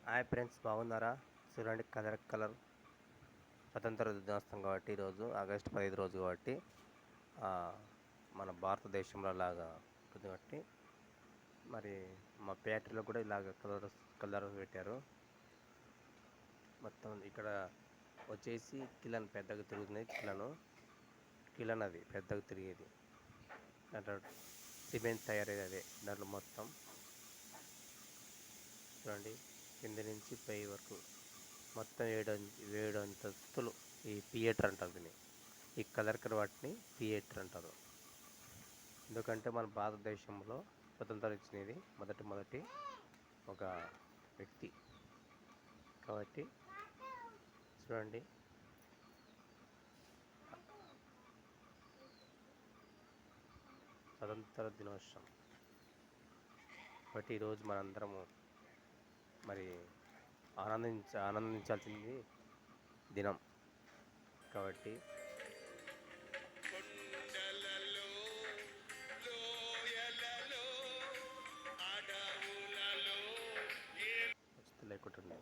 Hi friends, బాగున్నారా? చూడండి, colour colour స్వతంత్ర దినోత్సవం కాబట్టి ఈరోజు ఆగస్టు 15 రోజు కాబట్టి ఆ, మన భారతదేశంలో లాగా ఉంటుంది కాబట్టి మరి మా ఫ్యాక్టరీలో కూడా ఇలాగ కలర్ పెట్టారు. మొత్తం ఇక్కడ వచ్చేసి కిలన్ పెద్దగా తిరుగుతుంది. కిలన్ అది పెద్దగా తిరిగేది. దాంట్లో సిమెంట్ తయారయ్యేది అదే. దాంట్లో మొత్తం చూడండి, కింద నుంచి పై వరకు మొత్తం ఏడు అంతస్తులు. ఈ థియేటర్ అంటారు దీన్ని. ఈ కలర్ వాటిని థియేటర్ అంటారు. ఎందుకంటే మన భారతదేశంలో స్వతంత్రం ఇచ్చినది మొదటి ఒక వ్యక్తి కాబట్టి చూడండి. స్వతంత్ర దినోత్సవం కాబట్టి ఈరోజు మనందరము మరి ఆనందించాల్సింది దినం కాబట్టి లేకుంటుండే